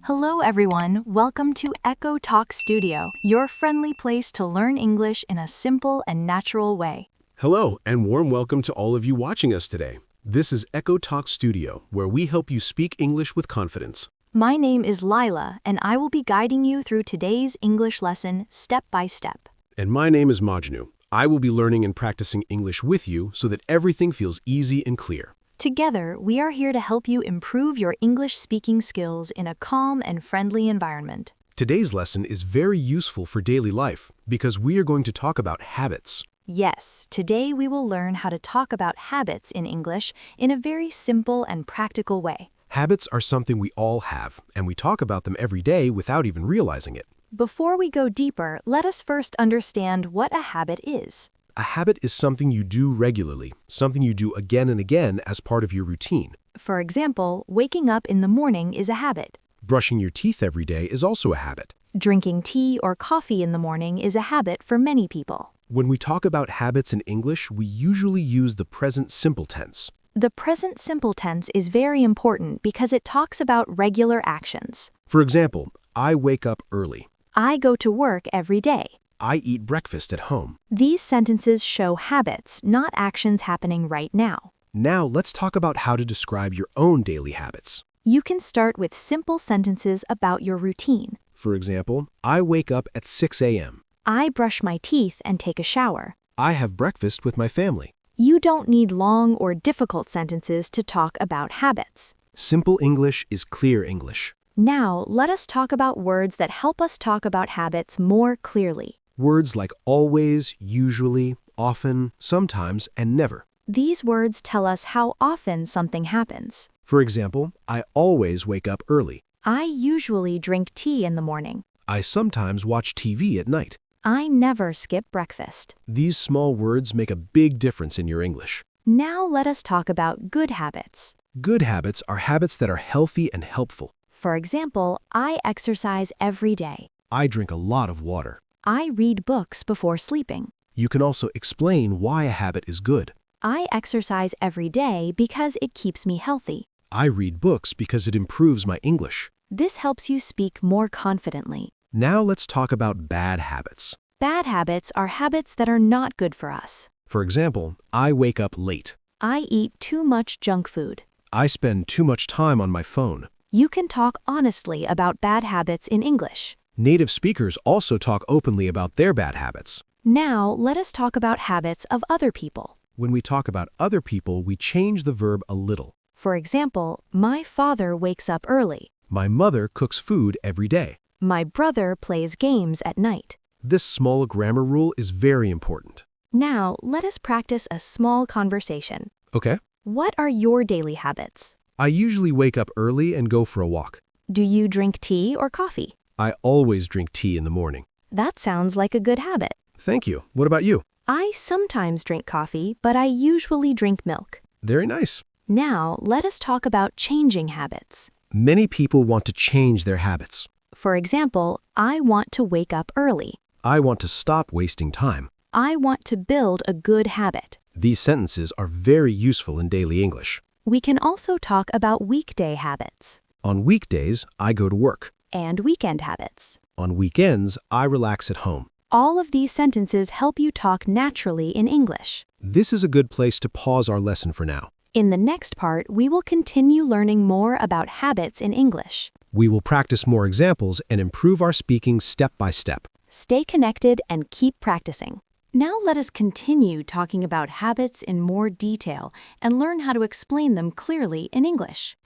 Hello everyone, welcome to echotalkstudio, your friendly place to learn English in a simple and natural way. Hello, and warm welcome to all of you watching us today. This is Echo Talk Studio, where we help you speak English with confidence. My name is Laila, and I will be guiding you through today's English lesson step by step. And my name is Majnoo. I will be learning and practicing English with you so that everything feels easy and clear. Together, we are here to help you improve your English speaking skills in a calm and friendly environment. Today's lesson is very useful for daily life because we are going to talk about habits. Yes, today we will learn how to talk about habits in English in a very simple and practical way. Habits are something we all have, and we talk about them every day without even realizing it. Before we go deeper, let us first understand what a habit is. A habit is something you do regularly, something you do again and again as part of your routine. For example, waking up in the morning is a habit. Brushing your teeth every day is also a habit. Drinking tea or coffee in the morning is a habit for many people. When we talk about habits in English, we usually use the present simple tense. The present simple tense is very important because it talks about regular actions. For example, I wake up early. I go to work every day. I eat breakfast at home. These sentences show habits, not actions happening right now. Now let's talk about how to describe your own daily habits. You can start with simple sentences about your routine. For example, I wake up at 6 a.m. I brush my teeth and take a shower. I have breakfast with my family. You don't need long or difficult sentences to talk about habits. Simple English is clear English. Now, let us talk about words that help us talk about habits more clearly. Words like always, usually, often, sometimes, and never. These words tell us how often something happens. For example, I always wake up early. I usually drink tea in the morning. I sometimes watch TV at night. I never skip breakfast. These small words make a big difference in your English. Now let us talk about good habits. Good habits are habits that are healthy and helpful. For example, I exercise every day. I drink a lot of water. I read books before sleeping. You can also explain why a habit is good. I exercise every day because it keeps me healthy. I read books because it improves my English. This helps you speak more confidently. Now let's talk about bad habits. Bad habits are habits that are not good for us. For example, I wake up late. I eat too much junk food. I spend too much time on my phone. You can talk honestly about bad habits in English. Native speakers also talk openly about their bad habits. Now, let us talk about habits of other people. When we talk about other people, we change the verb a little. For example, my father wakes up early. My mother cooks food every day. My brother plays games at night. This small grammar rule is very important. Now, let us practice a small conversation. Okay. What are your daily habits? I usually wake up early and go for a walk. Do you drink tea or coffee? I always drink tea in the morning. That sounds like a good habit. Thank you. What about you? I sometimes drink coffee, but I usually drink milk. Very nice. Now, let us talk about changing habits. Many people want to change their habits. For example, I want to wake up early. I want to stop wasting time. I want to build a good habit. These sentences are very useful in daily English. We can also talk about weekday habits. On weekdays, I go to work. And weekend habits. On weekends, I relax at home. All of these sentences help you talk naturally in English. This is a good place to pause our lesson for now. In the next part, we will continue learning more about habits in English. We will practice more examples and improve our speaking step by step. Stay connected and keep practicing. Now let us continue talking about habits in more detail and learn how to explain them clearly in English.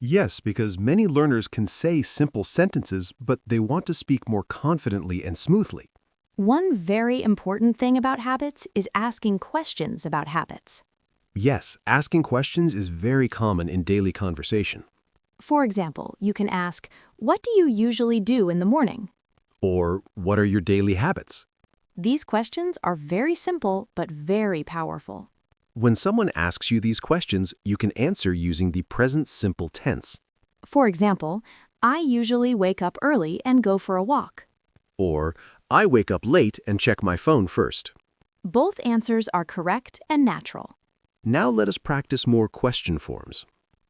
Yes, because many learners can say simple sentences, but they want to speak more confidently and smoothly. One very important thing about habits is asking questions about habits. Yes, asking questions is very common in daily conversation. For example, you can ask, "What do you usually do in the morning?" Or, what are your daily habits? These questions are very simple but very powerful. When someone asks you these questions, you can answer using the present simple tense. For example, I usually wake up early and go for a walk. Or, I wake up late and check my phone first. Both answers are correct and natural. Now let us practice more question forms.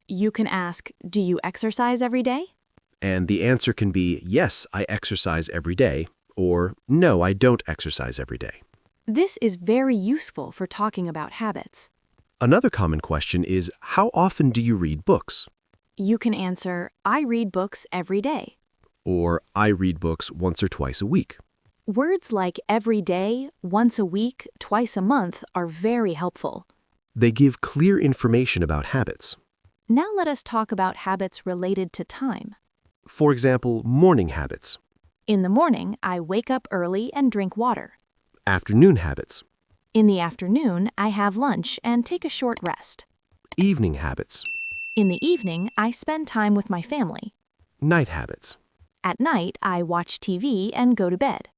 You can ask, "Do you exercise every day?" And the answer can be, yes, I exercise every day, or no, I don't exercise every day. This is very useful for talking about habits. Another common question is, how often do you read books? You can answer, I read books every day. Or I read books once or twice a week. Words like every day, once a week, twice a month are very helpful. They give clear information about habits. Now let us talk about habits related to time. For example, morning habits, In the morning, I wake up early and drink water. afternoon habits, In the afternoon, I have lunch and take a short rest. evening habits, In the evening, I spend time with my family. night habits. At night, I watch TV and go to bed.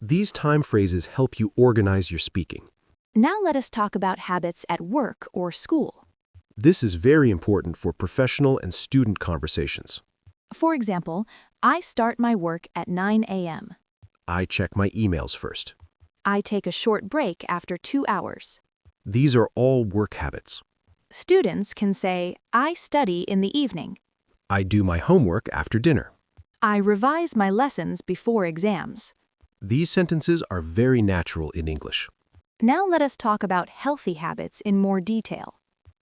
These time phrases help you organize your speaking. Now let us talk about habits at work or school. This is very important for professional and student conversations. For example, I start my work at 9 a.m. I check my emails first. I take a short break after 2 hours. These are all work habits. Students can say, I study in the evening. I do my homework after dinner. I revise my lessons before exams. These sentences are very natural in English. Now let us talk about healthy habits in more detail.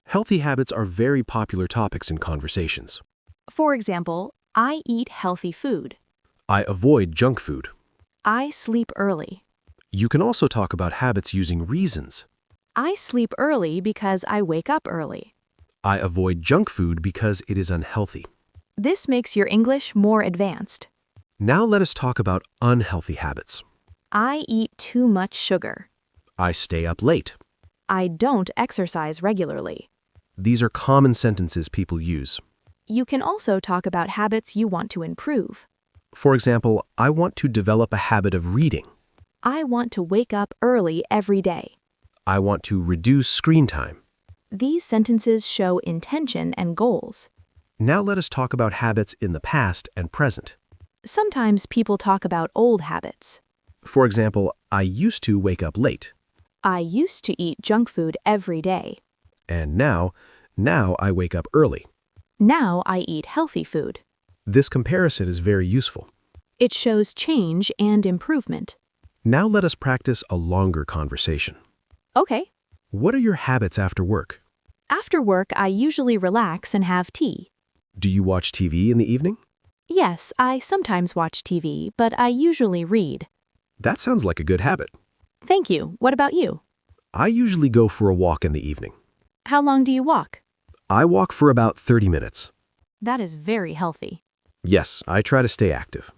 Healthy habits are very popular topics in conversations. For example, I eat healthy food. I avoid junk food. I sleep early. You can also talk about habits using reasons. I sleep early because I wake up early. I avoid junk food because it is unhealthy. This makes your English more advanced. Now let us talk about unhealthy habits. I eat too much sugar. I stay up late. I don't exercise regularly. These are common sentences people use. You can also talk about habits you want to improve. For example, I want to develop a habit of reading. I want to wake up early every day. I want to reduce screen time. These sentences show intention and goals. Now let us talk about habits in the past and present. Sometimes people talk about old habits. For example, I used to wake up late. I used to eat junk food every day. And now I wake up early. Now I eat healthy food. This comparison is very useful. It shows change and improvement. Now let us practice a longer conversation. Okay. What are your habits after work? After work, I usually relax and have tea. Do you watch TV in the evening? Yes, I sometimes watch TV, but I usually read. That sounds like a good habit. Thank you. What about you? I usually go for a walk in the evening. How long do you walk? I walk for about 30 minutes. That is very healthy. Yes, I try to stay active.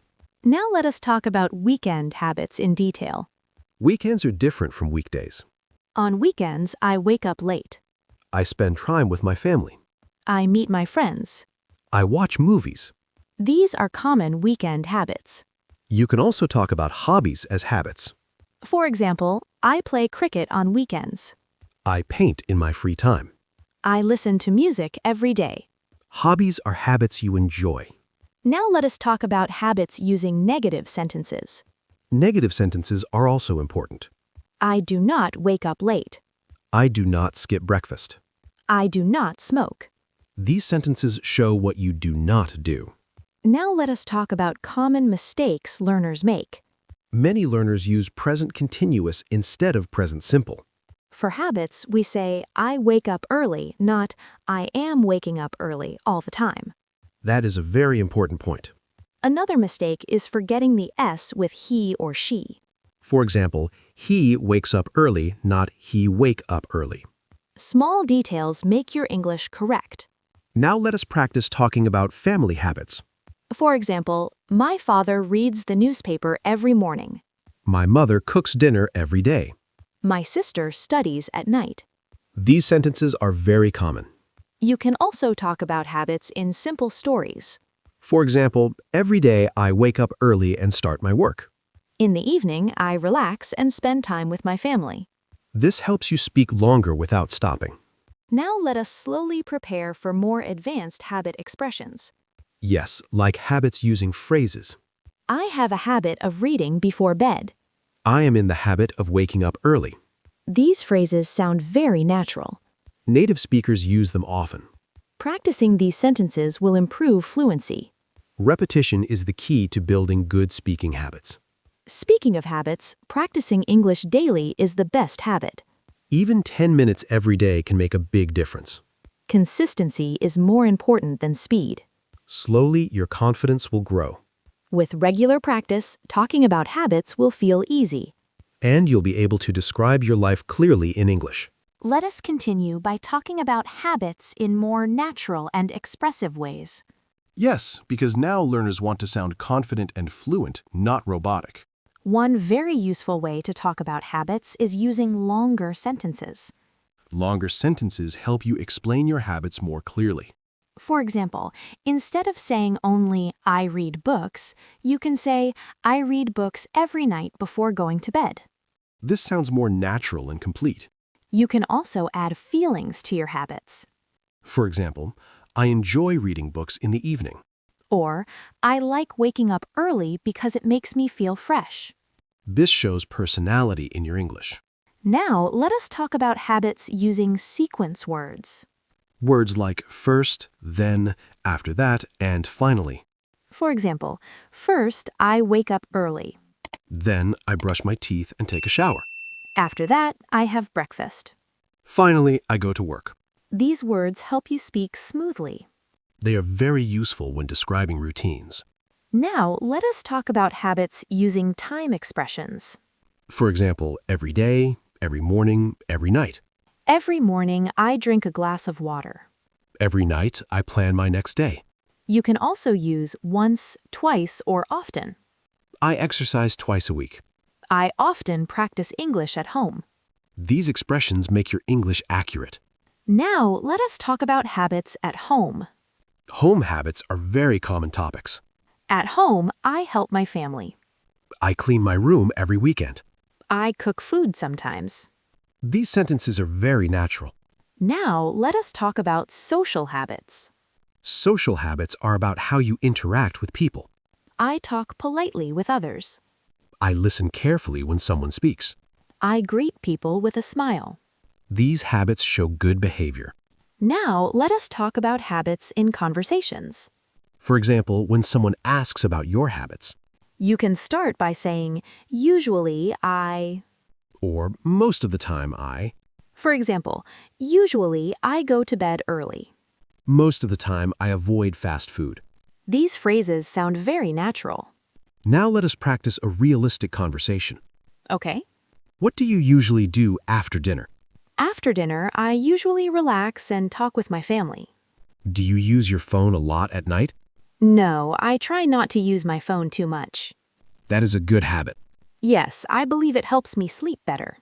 Now let us talk about weekend habits in detail. Weekends are different from weekdays. On weekends, I wake up late. I spend time with my family. I meet my friends. I watch movies. These are common weekend habits. You can also talk about hobbies as habits. For example, I play cricket on weekends. I paint in my free time. I listen to music every day. Hobbies are habits you enjoy. Now let us talk about habits using negative sentences. Negative sentences are also important. I do not wake up late. I do not skip breakfast. I do not smoke. These sentences show what you do not do. Now let us talk about common mistakes learners make. Many learners use present continuous instead of present simple. For habits, we say, I wake up early, not I am waking up early all the time. That is a very important point. Another mistake is forgetting the S with he or she. For example, he wakes up early, not he wake up early. Small details make your English correct. Now let us practice talking about family habits. For example, my father reads the newspaper every morning. My mother cooks dinner every day. My sister studies at night. These sentences are very common. You can also talk about habits in simple stories. For example, every day I wake up early and start my work. In the evening, I relax and spend time with my family. This helps you speak longer without stopping. Now let us slowly prepare for more advanced habit expressions. Yes, like habits using phrases. I have a habit of reading before bed. I am in the habit of waking up early. These phrases sound very natural. Native speakers use them often. Practicing these sentences will improve fluency. Repetition is the key to building good speaking habits. Speaking of habits, practicing English daily is the best habit. Even 10 minutes every day can make a big difference. Consistency is more important than speed. Slowly, your confidence will grow. With regular practice, talking about habits will feel easy. And you'll be able to describe your life clearly in English. Let us continue by talking about habits in more natural and expressive ways. Yes, because now learners want to sound confident and fluent, not robotic. One very useful way to talk about habits is using longer sentences. Longer sentences help you explain your habits more clearly. For example, instead of saying only, "I read books," you can say, "I read books every night before going to bed." This sounds more natural and complete. You can also add feelings to your habits. For example, I enjoy reading books in the evening. Or, "I like waking up early because it makes me feel fresh." This shows personality in your English. Now, let us talk about habits using sequence words. Words like first, then, after that, and finally. For example, first, I wake up early. Then I brush my teeth and take a shower. After that, I have breakfast. Finally, I go to work. These words help you speak smoothly. They are very useful when describing routines. Now, let us talk about habits using time expressions. For example, every day, every morning, every night. Every morning, I drink a glass of water. Every night, I plan my next day. You can also use once, twice, or often. I exercise twice a week. I often practice English at home. These expressions make your English accurate. Now, let us talk about habits at home. Home habits are very common topics. At home, I help my family. I clean my room every weekend. I cook food sometimes. These sentences are very natural. Now, let us talk about social habits. Social habits are about how you interact with people. I talk politely with others. I listen carefully when someone speaks. I greet people with a smile. These habits show good behavior. Now, let us talk about habits in conversations. For example, when someone asks about your habits, You can start by saying, "Usually I..." or most of the time For example, "Usually I go to bed early." most of the time I avoid fast food. These phrases sound very natural. Now let us practice a realistic conversation. Okay. What do you usually do after dinner? After dinner, I usually relax and talk with my family. Do you use your phone a lot at night? No, I try not to use my phone too much. That is a good habit. Yes, I believe it helps me sleep better.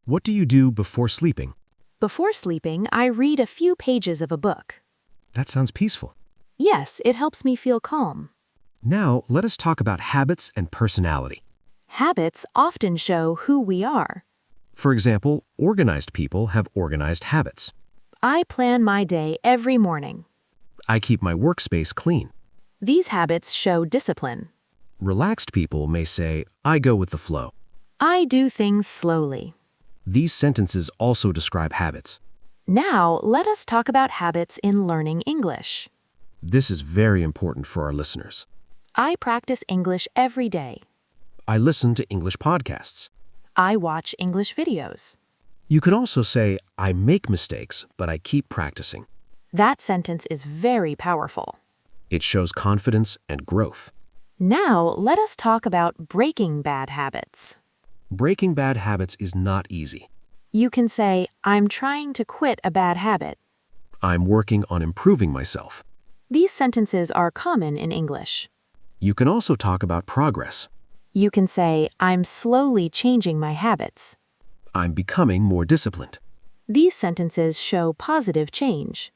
What do you do before sleeping? Before sleeping, I read a few pages of a book. That sounds peaceful. Yes, it helps me feel calm. Now let us talk about habits and personality. Habits often show who we are. For example, organized people have organized habits. I plan my day every morning. I keep my workspace clean. These habits show discipline. Relaxed people may say, I go with the flow. I do things slowly. These sentences also describe habits. Now, let us talk about habits in learning English. This is very important for our listeners. I practice English every day. I listen to English podcasts. I watch English videos. You can also say, I make mistakes, but I keep practicing. That sentence is very powerful. It shows confidence and growth. Now, let us talk about breaking bad habits. Breaking bad habits is not easy. You can say, "I'm trying to quit a bad habit." I'm working on improving myself. These sentences are common in English. You can also talk about progress. You can say, "I'm slowly changing my habits." I'm becoming more disciplined. These sentences show positive change.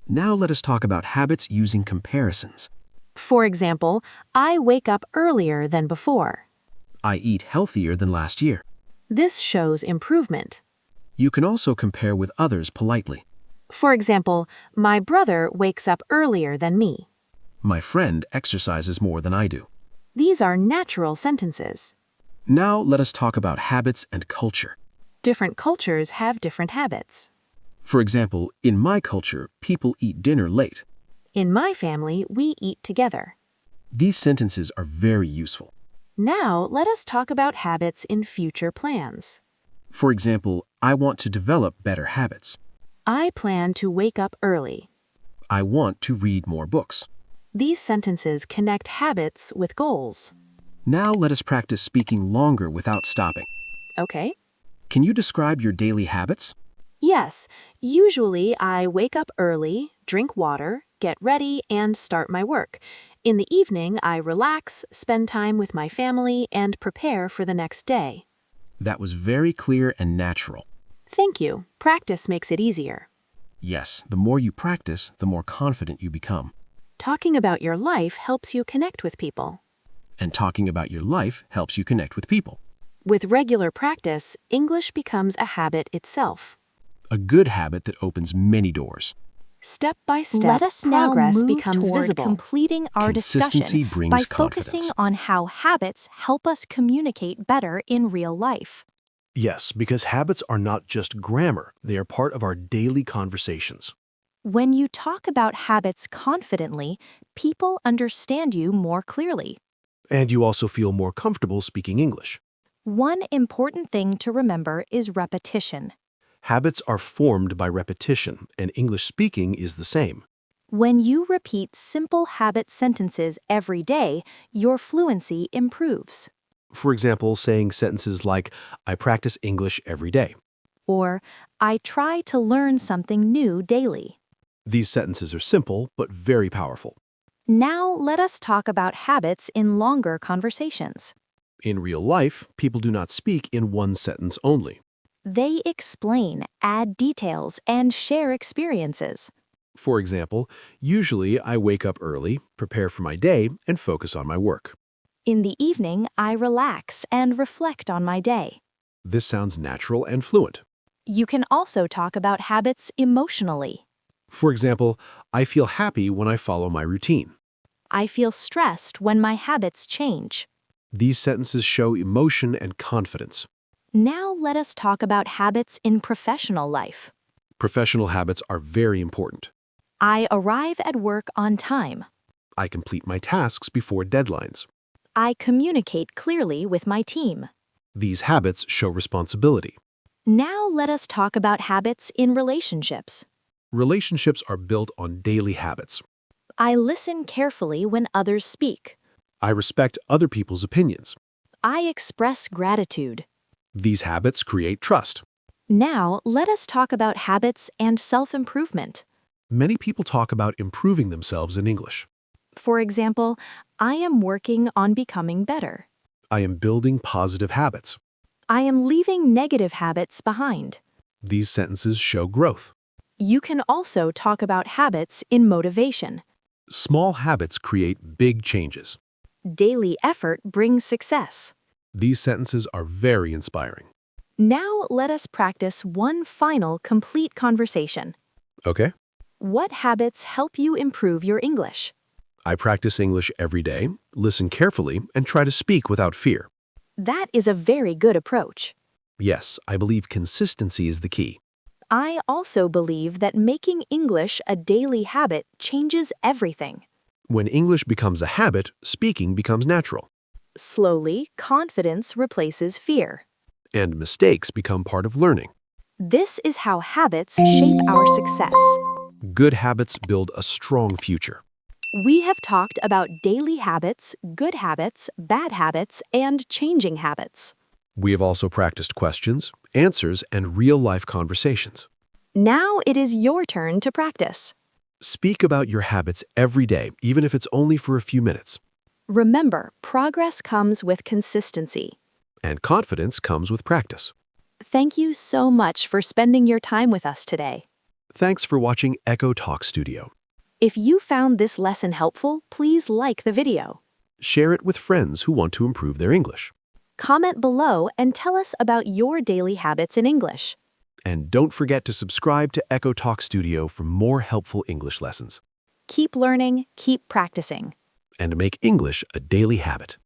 Now let us talk about habits using comparisons. For example, I wake up earlier than before. I eat healthier than last year. This shows improvement. You can also compare with others politely. For example, my brother wakes up earlier than me. My friend exercises more than I do. These are natural sentences. Now let us talk about habits and culture. Different cultures have different habits. For example, in my culture, people eat dinner late. In my family, we eat together. These sentences are very useful. Now, let us talk about habits in future plans. For example, I want to develop better habits. I plan to wake up early. I want to read more books. These sentences connect habits with goals. Now let us practice speaking longer without stopping. Okay? Can you describe your daily habits? Yes, usually I wake up early, drink water, get ready, and start my work. In the evening, I relax, spend time with my family, and prepare for the next day. That was very clear and natural. Thank you. Practice makes it easier. Yes, the more you practice, the more confident you become. Talking about your life helps you connect with people. And talking about your life helps you connect with people. With regular practice, English becomes a habit itself. A good habit that opens many doors. Step by step, Let us now progress move becomes toward visible. completing our Consistency discussion brings by confidence. focusing on how habits help us communicate better in real life. Yes, because habits are not just grammar, they are part of our daily conversations. When you talk about habits confidently, people understand you more clearly. And you also feel more comfortable speaking English. One important thing to remember is repetition. Habits are formed by repetition, and English speaking is the same. When you repeat simple habit sentences every day, your fluency improves. For example, saying sentences like, I practice English every day. Or, I try to learn something new daily. These sentences are simple, but very powerful. Now let us talk about habits in longer conversations. In real life, people do not speak in one sentence only. They explain, add details, and share experiences. For example, usually I wake up early, prepare for my day, and focus on my work. In the evening, I relax and reflect on my day. This sounds natural and fluent. You can also talk about habits emotionally. For example, I feel happy when I follow my routine. I feel stressed when my habits change. These sentences show emotion and confidence. Now let us talk about habits in professional life. Professional habits are very important. I arrive at work on time. I complete my tasks before deadlines. I communicate clearly with my team. These habits show responsibility. Now let us talk about habits in relationships. Relationships are built on daily habits. I listen carefully when others speak. I respect other people's opinions. I express gratitude. These habits create trust. Now let us talk about habits and self-improvement. Many people talk about improving themselves in English. For example, I am working on becoming better. I am building positive habits. I am leaving negative habits behind. These sentences show growth. You can also talk about habits in motivation. Small habits create big changes. Daily effort brings success. These sentences are very inspiring. Now let us practice one final complete conversation. Okay? What habits help you improve your English? I practice English every day, listen carefully, and try to speak without fear. That is a very good approach. Yes, I believe consistency is the key. I also believe that making English a daily habit changes everything. When English becomes a habit, speaking becomes natural. Slowly, confidence replaces fear. And mistakes become part of learning. This is how habits shape our success. Good habits build a strong future. We have talked about daily habits, good habits, bad habits, and changing habits. We have also practiced questions, answers, and real-life conversations. Now it is your turn to practice. Speak about your habits every day, even if it's only for a few minutes. Remember, progress comes with consistency. And confidence comes with practice. Thank you so much for spending your time with us today. Thanks for watching Echo Talk Studio. If you found this lesson helpful, please like the video. Share it with friends who want to improve their English. Comment below and tell us about your daily habits in English. And don't forget to subscribe to Echo Talk Studio for more helpful English lessons. Keep learning, keep practicing. And make English a daily habit.